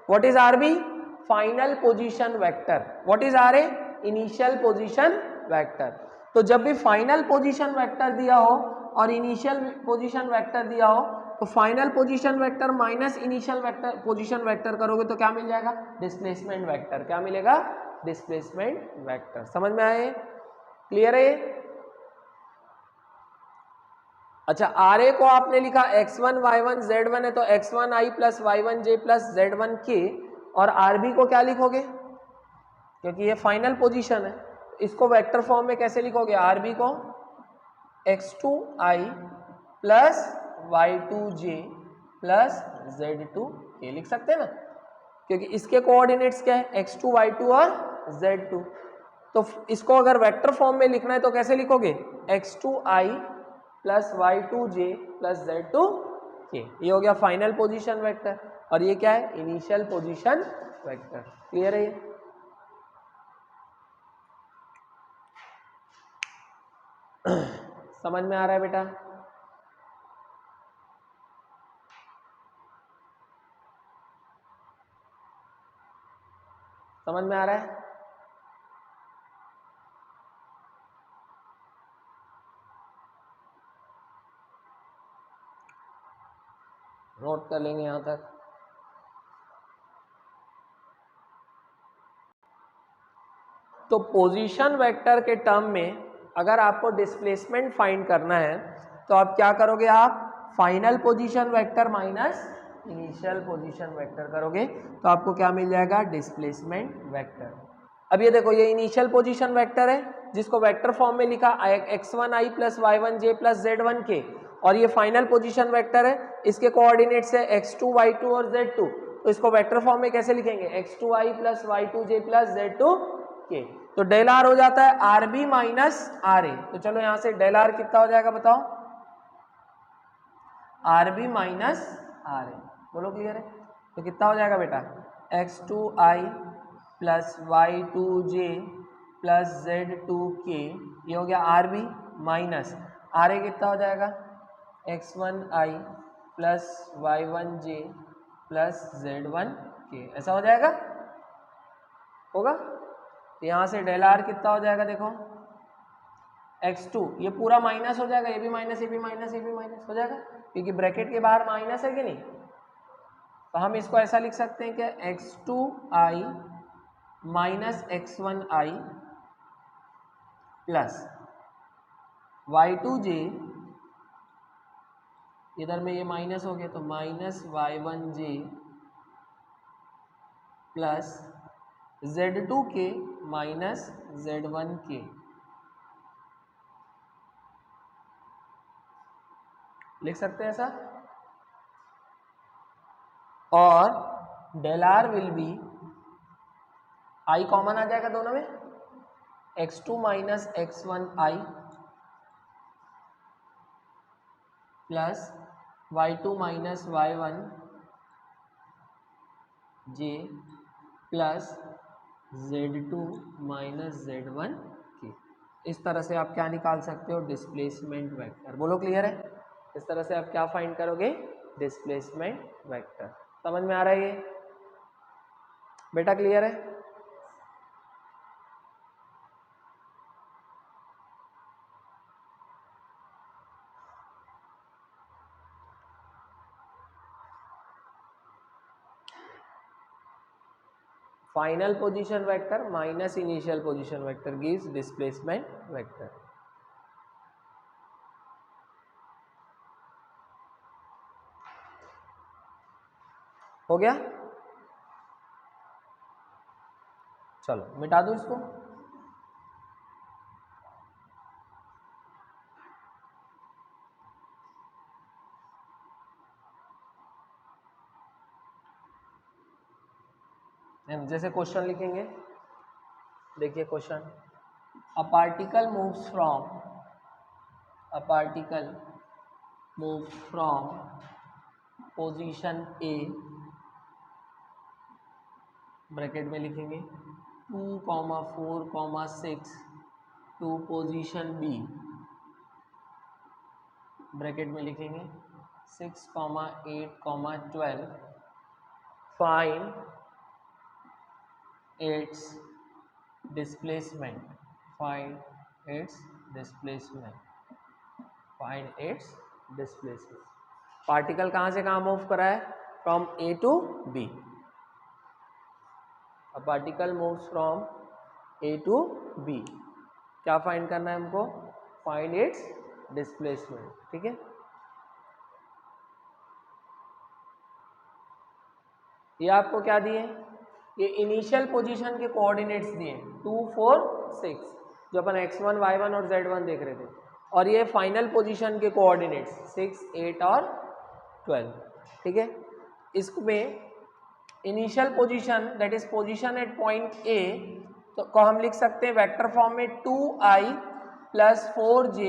What is R B? Final position vector. What is R A? Initial position vector. तो जब भी फाइनल पोजीशन वेक्टर दिया हो और इनिशियल पोजीशन वेक्टर दिया हो, तो final position vector minus initial vector position vector करोगे तो क्या मिल जाएगा? Displacement vector. क्या मिलेगा? Displacement vector. समझ में आए? क्लियर है? अच्छा, आर ए को आपने लिखा x1 y1 z1 है, तो x1 i plus y1 j plus z1 k, और आर बी को क्या लिखोगे? क्योंकि ये फाइनल पोजीशन है, इसको वेक्टर फॉर्म में कैसे लिखोगे? आर बी को x2 i plus y2 j plus z2 k लिख सकते हैं ना, क्योंकि इसके कोऑर्डिनेट्स क्या है? x2 y2 और z2। तो इसको अगर वेक्टर फॉर्म में लिखना है तो कैसे लिखोगे? x2 i plus y2 j plus z2 k। ये हो गया फाइनल पोजीशन वेक्टर, और ये क्या है? Initial position vector. क्लियर है? ये समझ में आ रहा है बेटा? समझ में आ रहा है? नोट कर लेंगे यहां तक। तो पोजीशन वेक्टर के टर्म में अगर आपको डिस्प्लेसमेंट फाइंड करना है तो आप क्या करोगे? आप final position vector minus initial position vector करोगे, तो आपको क्या मिल जाएगा? Displacement vector. अब ये देखो, ये इनिशियल पोजीशन वेक्टर है जिसको वेक्टर फॉर्म में लिखा x1 i plus y1 j plus z1 k, और ये फाइनल पोजीशन वेक्टर है, इसके कोऑर्डिनेट्स है x2 y2 और z2। तो इसको वेक्टर फॉर्म में कैसे लिखेंगे? x2 i plus y2 j plus z2 k। तो डेल आर हो जाता है आर बी माइनस आर ए। तो चलो यहां से डेल आर कितना हो जाएगा बताओ? Are B minus R A. बोलो क्लियर है? तो कितना हो जाएगा बेटा? x2 i plus y2 j plus z2 k, ये हो गया आर बी, माइनस आर ए कितना हो जाएगा? x1 i plus y1 j plus z1 k। ऐसा हो जाएगा? होगा? तो यहाँ से डेल आर कितना हो जाएगा? देखो x2, ये पूरा माइनस हो जाएगा, ये भी माइनस, ये भी माइनस, ये भी माइनस हो जाएगा, क्योंकि ब्रैकेट के बाहर माइनस है कि नहीं। तो हम इसको ऐसा लिख सकते हैं कि x2 i minus x1 i plus y2 j, इधर में ये माइनस हो गया तो minus y1 j plus z2 k minus z1 k। लिख सकते हैं ऐसा। और del are will be, i common आ जाएगा दोनों में, x2 minus x1 i plus y2 minus y1 j plus z2 minus z1 k। इस तरह से आप क्या निकाल सकते हो? Displacement vector. बोलो क्लियर है? इस तरह से आप क्या फाइंड करोगे? Displacement vector. समझ में आ रहा है ये बेटा? क्लियर है? Final position vector minus initial position vector gives displacement vector. हो गया? चलो मिटा दो इसको। जैसे क्वेश्चन लिखेंगे, देखिए question, a particle moves from position A, bracket में लिखेंगे 2,4,6 टू पोजीशन बी, ब्रैकेट में लिखेंगे 6,8,12, फाइंड इट्स डिस्प्लेसमेंट, पार्टिकल कहाँ से कहाँ मूव करा है? From A to B. A particle moves from A to B, क्या फाइंड करना है हमको? Find its displacement. ठीक है, ये आपको क्या दिए? ये इनिशियल पोजीशन के कोऑर्डिनेट्स दिए 2, 4, 6, जो अपन x1, y1 और z1 देख रहे थे, और ये फाइनल पोजीशन के कोऑर्डिनेट्स 6, 8 और 12। ठीक है, इसमें initial position that is position at point A तो को हम लिख सकते हैं वेक्टर फॉर्म में 2i + 4j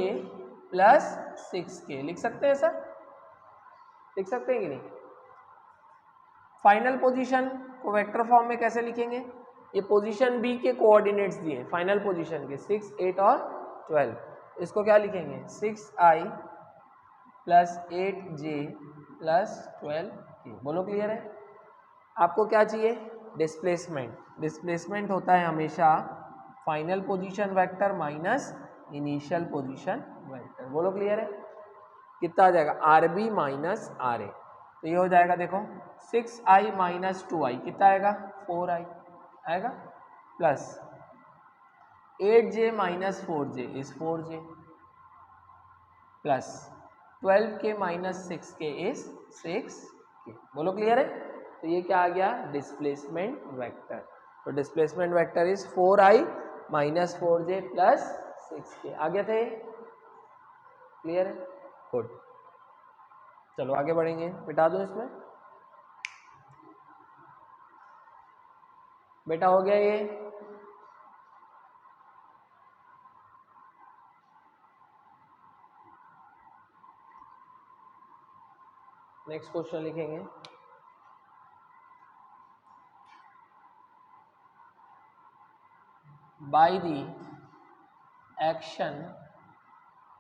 + 6k, लिख सकते हैं सर? लिख सकते हैं कि नहीं? फाइनल पोजीशन को वेक्टर फॉर्म में कैसे लिखेंगे? ये पोजीशन बी के कोऑर्डिनेट्स दिए फाइनल पोजीशन के 6, 8 और 12, इसको क्या लिखेंगे? 6i + 8j + 12k। बोलो क्लियर है? आपको क्या चाहिए? डिस्प्लेसमेंट। डिस्प्लेसमेंट होता है हमेशा final position vector minus initial position vector. बोलो क्लियर है? कितना आ जाएगा? RB माइनस RA, तो ये हो जाएगा देखो 6i - 2i, कितना आएगा? 4i आएगा, plus 8j - 4j is 4j, plus 12k - 6k is 6k। बोलो क्लियर है? तो ये क्या आ गया? Displacement vector. तो displacement vector is 4i - 4j + 6k। आ गया थे? क्लियर है? गुड, चलो आगे बढ़ेंगे। मिटा दो इसमें, बेटा हो गया ये। नेक्स्ट क्वेश्चन लिखेंगे, by the action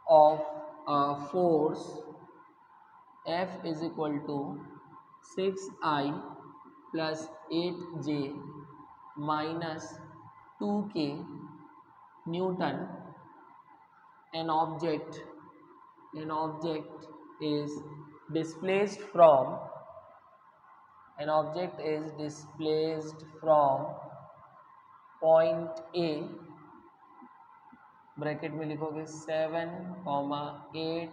of a force F is equal to 6i + 8j - 2k Newton, an object is displaced from point A, bracket में लिखोगे 7, 8,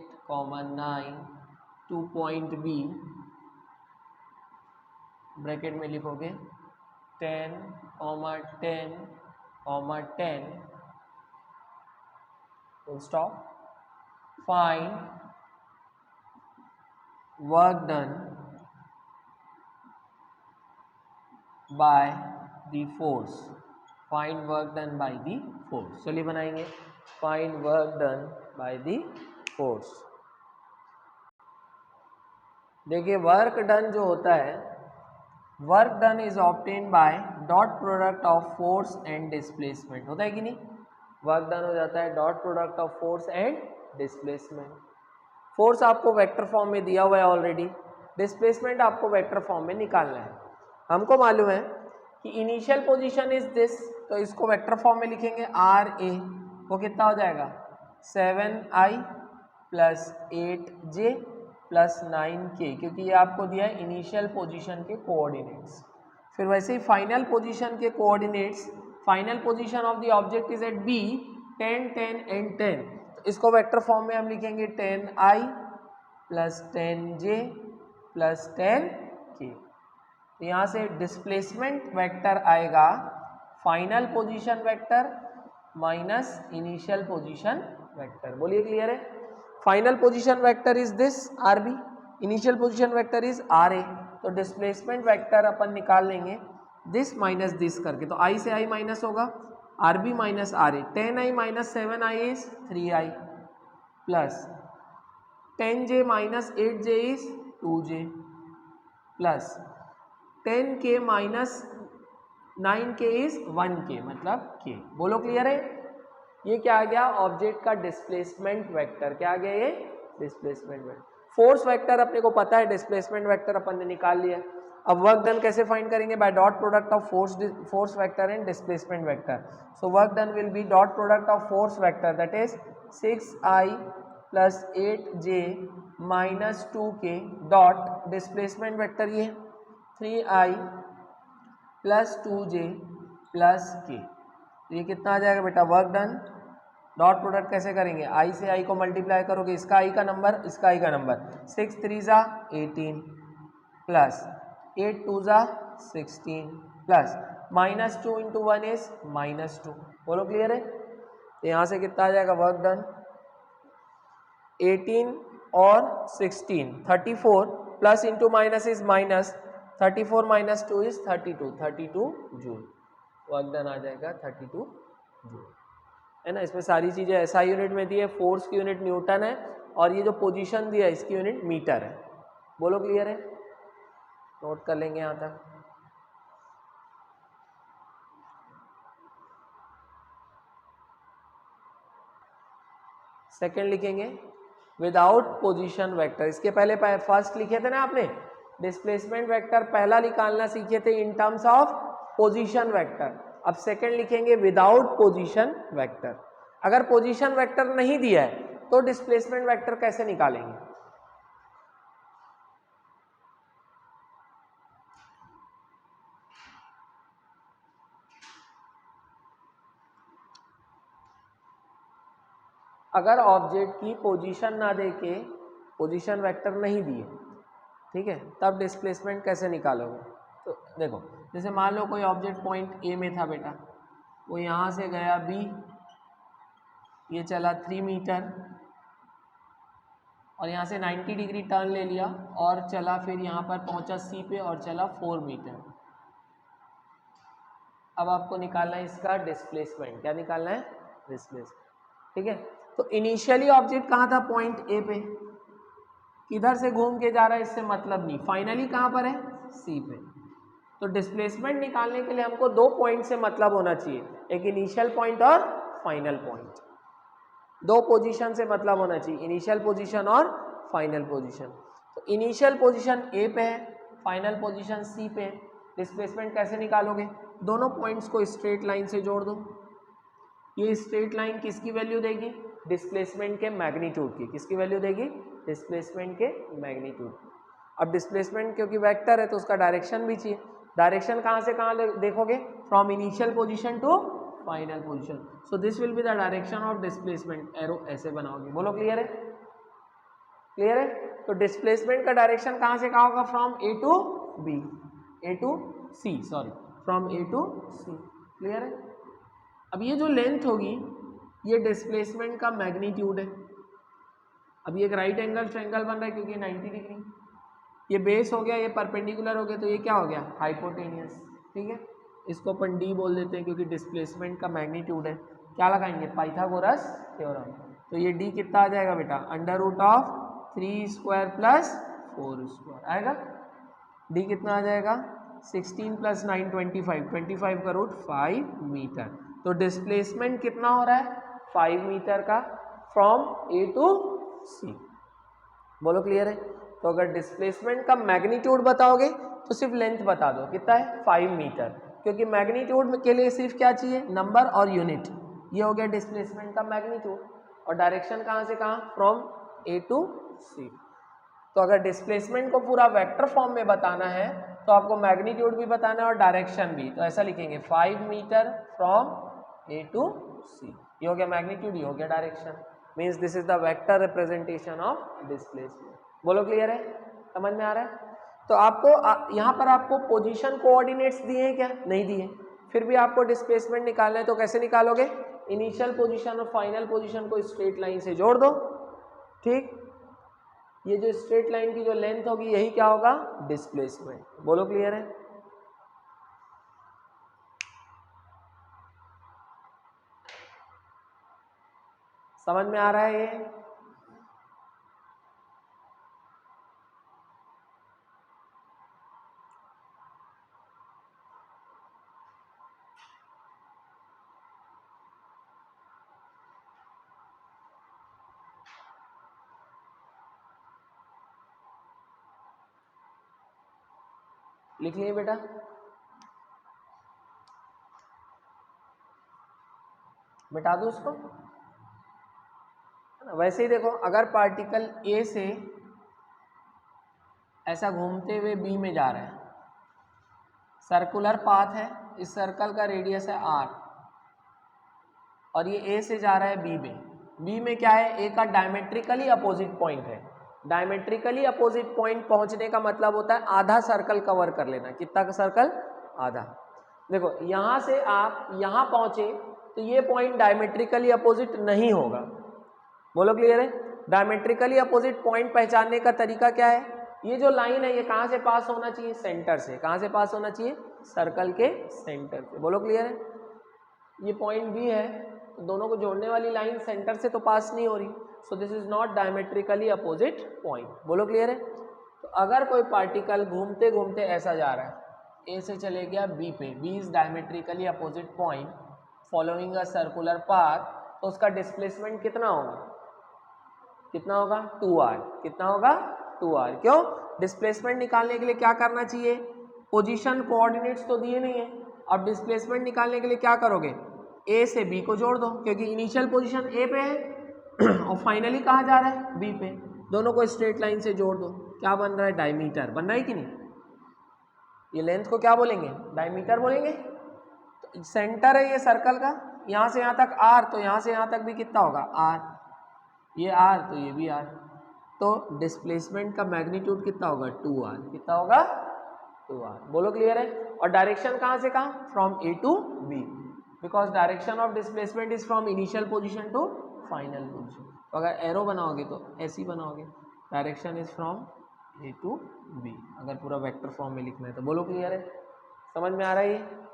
9 टू पॉइंट बी, ब्रैकेट में लिखोगे 10, 10, 10 full stop. Find work done by the force, find work done by the force. चलिए बनाएंगे, find work done by the force. देखिए work done जो होता है, work done is obtain bye dot product of force and displacement, होता है कि नहीं? वर्क डन हो जाता है dot product of force and displacement. Force आपको वेक्टर फॉर्म में दिया हुआ है ऑलरेडी, डिस्प्लेसमेंट आपको वेक्टर फॉर्म में निकालना है। हमको मालूम है कि इनिशियल पोजीशन इज दिस, तो इसको वेक्टर फॉर्म में लिखेंगे RA, वो कितना हो जाएगा? 7i + 8j + 9k, क्योंकि ये आपको दिया है इनिशियल पोजीशन के कोऑर्डिनेट्स। फिर वैसे ही फाइनल पोजीशन के coordinates, final position of the object is at B, 10, 10 and 10, तो इसको वेक्टर फॉर्म में हम लिखेंगे 10i + 10j + 10k। तो यहाँ से डिस्प्लेसमेंट वेक्टर आएगा final position vector minus initial position vector. बोलिए क्लियर है? Final position vector is this RB, initial position vector is RA, तो डिस्प्लेसमेंट वेक्टर अपन निकाल लेंगे दिस माइनस दिस करके, तो i से i माइनस होगा, R B minus R A, 10i minus 7i is 3i plus 10j minus 8j is 2j plus 10k minus 9k is 1k मतलब k। बोलो clear है? ये क्या आ गया? ऑब्जेक्ट का डिस्प्लेसमेंट वेक्टर। क्या आ गया ये? Displacement vector. फोर्स वेक्टर अपने को पता है, डिस्प्लेसमेंट वेक्टर अपन ने निकाल लिया। अब वर्क डन कैसे फाइंड करेंगे? By dot product of force vector and displacement vector. So work done will be dot product of force vector that is 6i plus 8j minus 2k dot displacement vector ये 3i plus 2j plus k। ये कितना आ जाएगा बेटा? Work done. Dot product कैसे करेंगे? i से i को multiply करोगे, इसका i का नंबर, इसका i का नंबर। 6 3 ज़ा 18 प्लस 8 2 ज़ा 16 प्लस -2 इंटू 1 इज -2। बोलो क्लियर है? तो यहाँ से कितना आ जाएगा वर्क डन? 18 और 16 34 plus into minus is minus, 34 minus 2 is 32 joule. Work done आ जाएगा 32 जूल, है ना। इसमें सारी चीज़ें ऐसा यूनिट में दी है, फोर्स की यूनिट न्यूटन है और ये जो पोजीशन दिया है इसकी यूनिट मीटर है। बोलो क्लियर है? नोट कर लेंगे यहाँ तक। सेकंड लिखेंगे विदाउट पोजीशन वेक्टर। इसके पहले फर्स्ट लिखे थे ना आपने, डिस्प्लेसमेंट वेक्टर पहला निकालना सीखे थे in terms of position vector. अब सेकंड लिखेंगे विदाउट पोजीशन वेक्टर। अगर पोजीशन वेक्टर नहीं दिया है तो डिस्प्लेसमेंट वेक्टर कैसे निकालेंगे? अगर ऑब्जेक्ट की पोजीशन ना देके पोजीशन वेक्टर नहीं दिए, ठीक है, तब डिस्प्लेसमेंट कैसे निकालोगे? तो देखो, जैसे मान लो कोई ऑब्जेक्ट पॉइंट ए में था बेटा, वो यहाँ से गया बी, ये चला 3 मीटर और यहाँ से 90 डिग्री टर्न ले लिया और चला, फिर यहाँ पर पहुँचा सी पे और चला 4 मीटर। अब आपको निकालना है इसका डिस्प्लेसमेंट। क्या निकालना है? डिस्प्लेसमेंट। ठीक है, तो इनिशियली ऑब्जेक्ट कहाँ था? पॉइंट ए पे। किधर से घूम के जा रहा है इससे मतलब नहीं, फाइनली कहाँ पर है? सी पे। तो डिस्प्लेसमेंट निकालने के लिए हमको 2 पॉइंट से मतलब होना चाहिए, एक इनिशियल पॉइंट और फाइनल पॉइंट। 2 पोजीशन से मतलब होना चाहिए, इनिशियल पोजीशन और फाइनल पोजीशन। तो इनिशियल पोजीशन ए पे है, फाइनल पोजीशन सी पे है। डिस्प्लेसमेंट कैसे निकालोगे? दोनों पॉइंट्स को स्ट्रेट लाइन से जोड़ दो। ये स्ट्रेट लाइन किसकी वैल्यू देगी? डिस्प्लेसमेंट के मैग्नीट्यूड की। किसकी वैल्यू देगी? डिस्प्लेसमेंट के मैग्नीट्यूड। अब डिस्प्लेसमेंट क्योंकि वेक्टर है तो उसका डायरेक्शन भी चाहिए। डायरेक्शन कहाँ से कहाँ देखोगे? From initial position to final position. So this will be the direction of displacement. Arrow ऐसे बनाओगे। बोलो क्लियर है? क्लियर है? तो डिस्प्लेसमेंट का डायरेक्शन कहाँ से कहाँ होगा? From A to B, A to C, sorry, from A to C. Clear है? अब ये जो लेंथ होगी ये डिस्प्लेसमेंट का मैग्नीट्यूड है। अब ये एक राइट एंगल ट्रायंगल बन रहा है क्योंकि 90 डिग्री, ये बेस हो गया, ये परपेंडिकुलर हो गया, तो ये क्या हो गया? हाइपोटेनियस। ठीक है, इसको अपन डी बोल देते हैं क्योंकि डिस्प्लेसमेंट का मैग्नीट्यूड है। क्या लगाएंगे? Pythagoras theorem. तो ये डी कितना आ जाएगा बेटा? √3² प्लस 4² आएगा। डी कितना आ जाएगा? 16 + 9 25, 25 का रूट 5 मीटर। तो डिस्प्लेसमेंट कितना हो रहा है? 5 मीटर का, फ्रॉम ए टू सी। बोलो क्लियर है? तो अगर डिस्प्लेसमेंट का मैग्नीट्यूड बताओगे तो सिर्फ लेंथ बता दो, कितना है? 5 मीटर, क्योंकि मैग्नीट्यूड के लिए सिर्फ क्या चाहिए? नंबर और यूनिट। ये हो गया डिस्प्लेसमेंट का मैग्नीट्यूड। और डायरेक्शन कहाँ से कहाँ? फ्रॉम ए टू सी। तो अगर डिस्प्लेसमेंट को पूरा वेक्टर फॉर्म में बताना है तो आपको मैग्नीट्यूड भी बताना है और डायरेक्शन भी। तो ऐसा लिखेंगे 5 मीटर फ्रॉम ए टू सी। ये हो गया मैग्नीट्यूड, ये हो गया direction. Means this is the vector representation of displacement. बोलो क्लियर है? समझ में आ रहा है? तो आपको यहाँ पर आपको पोजीशन कोऑर्डिनेट्स दिए हैं क्या? नहीं दिए, फिर भी आपको डिस्प्लेसमेंट निकालना है। तो कैसे निकालोगे? इनिशियल पोजीशन और फाइनल पोजीशन को स्ट्रेट लाइन से जोड़ दो। ठीक, ये जो स्ट्रेट लाइन की जो लेंथ होगी यही क्या होगा? डिस्प्लेसमेंट। बोलो क्लियर है? समझ में आ रहा है ये? लिख लिए बेटा? मिटा दो उसको। वैसे ही देखो, अगर पार्टिकल ए से ऐसा घूमते हुए बी में जा रहा है, सर्कुलर पाथ है, इस सर्कल का रेडियस है r, और ये ए से जा रहा है बी में। बी में क्या है? ए का डायमेट्रिकली अपोजिट पॉइंट है। डायमेट्रिकली अपोजिट पॉइंट पहुंचने का मतलब होता है आधा सर्कल कवर कर लेना। कितना का सर्कल? आधा। देखो यहां से आप यहां पहुंचे तो ये पॉइंट डायमेट्रिकली अपोजिट नहीं होगा। बोलो क्लियर है? डायमेट्रिकली अपोजिट पॉइंट पहचानने का तरीका क्या है? ये जो लाइन है ये कहां से पास होना चाहिए? सेंटर से। कहां से पास होना चाहिए? सर्कल के सेंटर से। बोलो क्लियर है? ये पॉइंट बी है, तो दोनों को जोड़ने वाली लाइन सेंटर से तो पास नहीं हो रही, so this is not diametrically opposite point. बोलो क्लियर है? तो अगर कोई पार्टिकल घूमते घूमते ऐसा जा रहा है, ए से चले गया बी पे, B is diametrically opposite point following a circular path, तो उसका डिस्प्लेसमेंट कितना होगा? कितना होगा? 2r। कितना होगा? 2r। क्यों? डिस्प्लेसमेंट निकालने के लिए क्या करना चाहिए? पोजीशन कोऑर्डिनेट्स तो दिए नहीं है। अब डिस्प्लेसमेंट निकालने के लिए क्या करोगे? ए से बी को जोड़ दो, क्योंकि इनिशियल पोजीशन ए पे है और फाइनली कहाँ जा रहा है? बी पे। दोनों को स्ट्रेट लाइन से जोड़ दो। क्या बन रहा है? डायमीटर बन रहा है कि नहीं? ये लेंथ को क्या बोलेंगे? डायमीटर बोलेंगे। तो सेंटर है ये सर्कल का, यहाँ से यहाँ तक r, तो यहाँ से यहाँ तक भी कितना होगा? r। ये r तो ये भी r, तो डिस्प्लेसमेंट का मैग्नीट्यूड कितना होगा? 2r। कितना होगा? 2r। बोलो क्लियर है? और डायरेक्शन कहाँ से कहाँ? From A to B, because direction of displacement is from initial position to final position. तो अगर एरो बनाओगे तो ऐसे ही बनाओगे, direction is from A to B, अगर पूरा वेक्टर फॉर्म में लिखना है तो। बोलो क्लियर है? समझ में आ रहा है ये?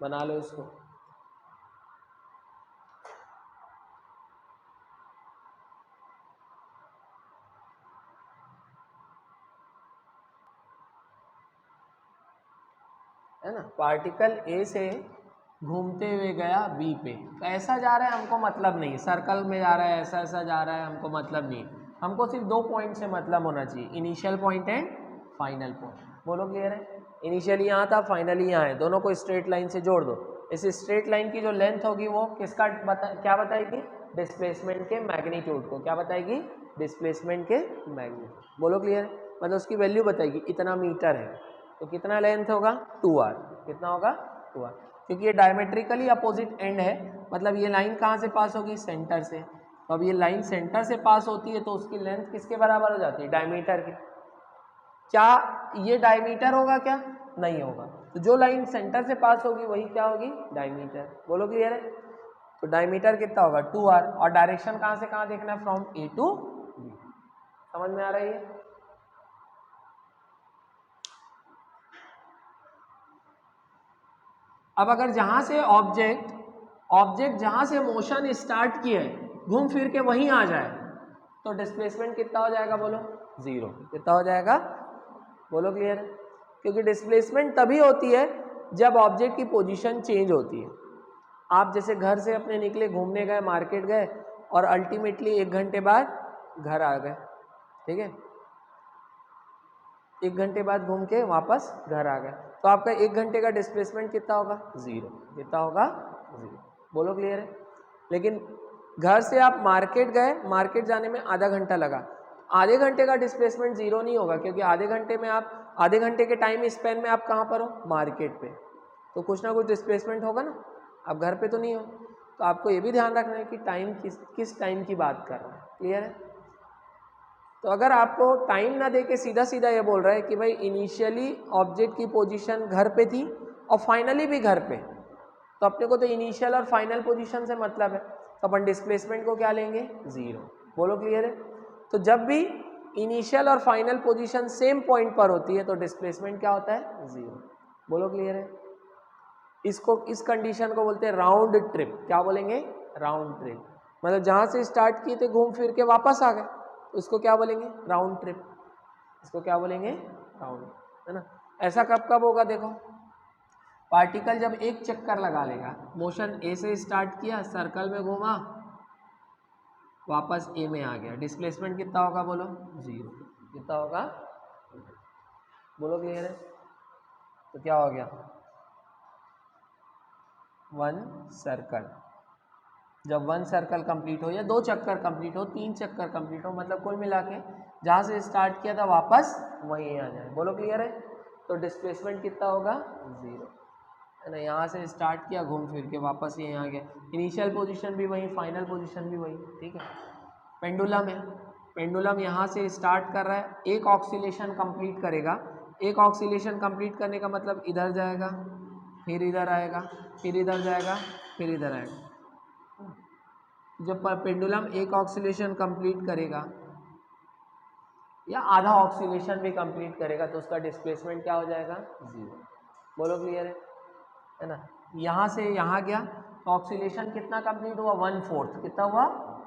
बना लो इसको। है ना? पार्टिकल ए से घूमते हुए गया बी पे, तो ऐसा जा रहा है हमको मतलब नहीं, सर्कल में जा रहा है, ऐसा ऐसा जा रहा है हमको मतलब नहीं, हमको सिर्फ 2 पॉइंट से मतलब होना चाहिए, initial point and final point. बोलो क्लियर है? इनिशियली यहाँ था, फाइनली यहाँ है, दोनों को स्ट्रेट लाइन से जोड़ दो। इस स्ट्रेट लाइन की जो लेंथ होगी वो किसका क्या बताएगी? डिस्प्लेसमेंट के मैग्नीट्यूड को। क्या बताएगी? डिस्प्लेसमेंट के मैग्नीट्यूड। बोलो क्लियर है? मतलब उसकी वैल्यू बताएगी, इतना मीटर है तो कितना लेंथ होगा? 2r। कितना होगा? 2r। क्योंकि ये डायमेट्रिकली अपोजिट एंड है, मतलब ये लाइन कहाँ से पास होगी? सेंटर से। तो अब ये लाइन सेंटर से पास होती है तो उसकी लेंथ किसके बराबर हो जाती है? डायमीटर के। क्या ये डायमीटर होगा? क्या नहीं होगा। तो जो लाइन सेंटर से पास होगी वही क्या होगी? डायमीटर। बोलो क्लियर है? तो डायमीटर कितना होगा? 2r। और डायरेक्शन कहाँ से कहाँ देखना है? From A to B. समझ में आ रहा है ये? अब अगर जहां से ऑब्जेक्ट जहां से मोशन स्टार्ट किया है घूम फिर के वहीं आ जाए तो डिस्प्लेसमेंट कितना हो जाएगा? बोलो 0। कितना हो जाएगा? बोलो क्लियर है? क्योंकि डिस्प्लेसमेंट तभी होती है जब ऑब्जेक्ट की पोजीशन चेंज होती है। आप जैसे घर से अपने निकले, घूमने गए, मार्केट गए और अल्टीमेटली 1 घंटे बाद घर आ गए, ठीक है? 1 घंटे बाद घूम के वापस घर आ गए, तो आपका 1 घंटे का डिस्प्लेसमेंट कितना होगा? 0। कितना होगा? 0। बोलो क्लियर है? लेकिन घर से आप मार्केट गए, मार्केट जाने में आधा घंटा लगा, आधे घंटे का डिस्प्लेसमेंट 0 नहीं होगा, क्योंकि आधे घंटे के टाइम स्पेन में आप कहाँ पर हो? मार्केट पे। तो कुछ ना कुछ डिस्प्लेसमेंट होगा ना, आप घर पे तो नहीं हो। तो आपको ये भी ध्यान रखना है कि टाइम किस टाइम की बात कर रहा है। क्लियर है? तो अगर आपको टाइम ना दे के सीधा सीधा ये बोल रहा है कि भाई इनिशियली ऑब्जेक्ट की पोजीशन घर पे थी और फाइनली भी घर पे, तो अपने को तो इनिशियल और फाइनल पोजीशन से मतलब है, तो अपन डिस्प्लेसमेंट को क्या लेंगे? 0। बोलो क्लियर है? तो जब भी इनिशियल और फाइनल पोजीशन सेम पॉइंट पर होती है तो डिस्प्लेसमेंट क्या होता है? 0। बोलो क्लियर है? इस कंडीशन को बोलते हैं राउंड ट्रिप। क्या बोलेंगे? राउंड ट्रिप, मतलब जहाँ से स्टार्ट किए थे घूम फिर के वापस आ गए, तो इसको क्या बोलेंगे? Round trip. इसको क्या बोलेंगे? राउंड, है ना। ऐसा कब कब होगा? देखो, पार्टिकल जब एक चक्कर लगा लेगा, मोशन ए से स्टार्ट किया, सर्कल में घूमा, वापस ए में आ गया, डिस्प्लेसमेंट कितना होगा? बोलो 0। कितना होगा? बोलो, क्लियर है? तो क्या हो गया? 1 सर्कल। जब 1 सर्कल कंप्लीट हो या 2 चक्कर कंप्लीट हो, 3 चक्कर कंप्लीट हो, मतलब कुल मिला के जहाँ से स्टार्ट किया था वापस वहीं आ जाए। बोलो, क्लियर है? तो डिस्प्लेसमेंट कितना होगा? 0, है ना। यहाँ से स्टार्ट किया, घूम फिर के वापस यहीं आ गया, इनिशियल पोजीशन भी वही, फाइनल पोजीशन भी वही, ठीक है। पेंडुलम है, पेंडुलम यहाँ से स्टार्ट कर रहा है, एक ऑक्सीलेशन कंप्लीट करेगा, एक ऑक्सीलेशन कंप्लीट करने का मतलब इधर जाएगा, फिर इधर आएगा, फिर इधर जाएगा, फिर इधर आएगा। जब पेंडुलम एक ऑक्सीलेशन कंप्लीट करेगा या आधा ऑक्सीलेशन भी कंप्लीट करेगा, तो उसका डिस्प्लेसमेंट क्या हो जाएगा? 0। बोलो, क्लियर है ना। यहाँ से यहाँ गया तो ऑक्सीलेशन कितना कंप्लीट हुआ? 1/4। कितना हुआ?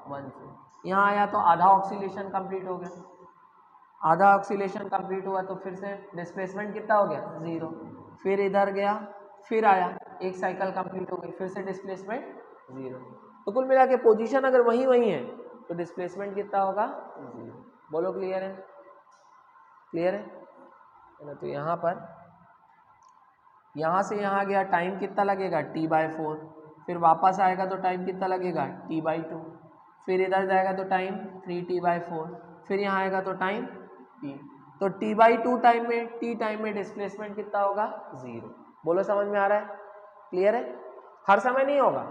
1/4। यहाँ आया तो आधा ऑक्सीलेशन कंप्लीट हो गया, आधा ऑक्सीलेशन कंप्लीट हुआ तो फिर से डिस्प्लेसमेंट कितना हो गया? 0। फिर इधर गया, फिर आया, एक साइकिल कंप्लीट हो गई, फिर से डिस्प्लेसमेंट 0। तो कुल मिला के पोजीशन अगर वही वही है तो डिस्प्लेसमेंट कितना होगा? 0। बोलो, क्लियर है? क्लियर है ना। तो यहाँ पर, यहाँ से यहाँ गया, टाइम कितना लगेगा? t/4। फिर वापस आएगा तो टाइम कितना लगेगा? t/2। फिर इधर जाएगा तो टाइम 3t/4। फिर यहाँ आएगा तो टाइम t। तो t/2 टाइम में, t टाइम में डिस्प्लेसमेंट कितना होगा? 0। बोलो, समझ में आ रहा है? क्लियर है? हर समय नहीं होगा,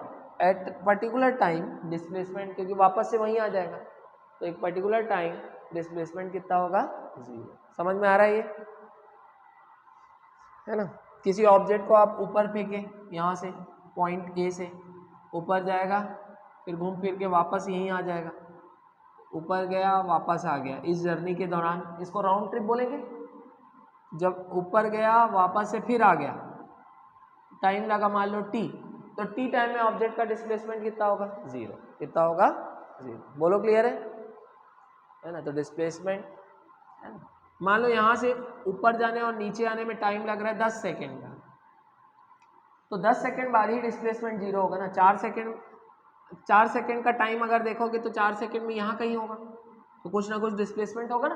एट पर्टिकुलर टाइम डिस्प्लेसमेंट, क्योंकि वापस से वहीं आ जाएगा, तो एक पर्टिकुलर टाइम डिस्प्लेसमेंट कितना होगा? 0। समझ में आ रहा है ये? है ना। किसी ऑब्जेक्ट को आप ऊपर फेंके, यहाँ से पॉइंट ए से ऊपर जाएगा, फिर घूम फिर के वापस यहीं आ जाएगा, ऊपर गया वापस आ गया, इस जर्नी के दौरान इसको राउंड ट्रिप बोलेंगे। जब ऊपर गया वापस से फिर आ गया, टाइम लगा मान लो t, तो t टाइम में ऑब्जेक्ट का डिस्प्लेसमेंट कितना होगा? 0। कितना होगा? 0। बोलो, क्लियर है ना। तो डिस्प्लेसमेंट, है ना, मान लो यहाँ से ऊपर जाने और नीचे आने में टाइम लग रहा है 10 सेकेंड का, तो 10 सेकेंड बाद ही डिस्प्लेसमेंट 0 होगा ना। 4 सेकेंड का टाइम अगर देखोगे तो 4 सेकेंड में यहाँ कहीं होगा, तो कुछ ना कुछ डिस्प्लेसमेंट होगा ना।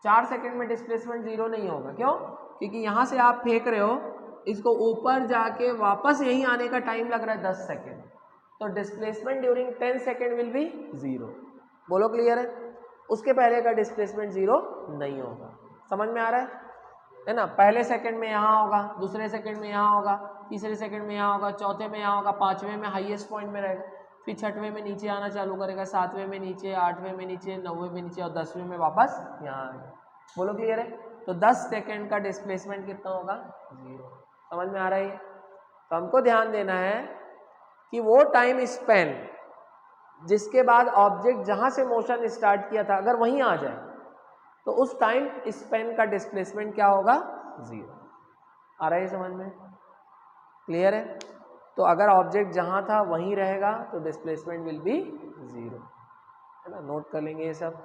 4 सेकेंड में डिस्प्लेसमेंट 0 नहीं होगा। क्यों? क्योंकि यहाँ से आप फेंक रहे हो, इसको ऊपर जाके वापस यहीं आने का टाइम लग रहा है 10 सेकेंड, तो displacement during 10 second will be 0। बोलो, क्लियर है? उसके पहले का डिस्प्लेसमेंट 0 नहीं होगा। समझ में आ रहा है ना। पहले सेकंड में यहाँ होगा, दूसरे सेकंड में यहाँ होगा, तीसरे सेकंड में यहाँ होगा, चौथे में यहाँ होगा, पाँचवें में हाईएस्ट पॉइंट में रहेगा, फिर छठवें में नीचे आना चालू करेगा, सातवें में नीचे, आठवें में नीचे, नौवें में नीचे और 10वें में वापस यहाँ आएगा। बोलो, क्लियर है? तो 10 सेकेंड का डिस्प्लेसमेंट कितना होगा? 0। समझ में आ रहा है? तो हमको ध्यान देना है कि वो टाइम स्पेन जिसके बाद ऑब्जेक्ट जहाँ से मोशन स्टार्ट किया था अगर वहीं आ जाए, तो उस टाइम स्पेन का डिस्प्लेसमेंट क्या होगा? 0। आ रहा है समझ में? क्लियर है? तो अगर ऑब्जेक्ट जहाँ था वहीं रहेगा तो डिस्प्लेसमेंट विल बी 0, है ना। नोट कर लेंगे ये सब।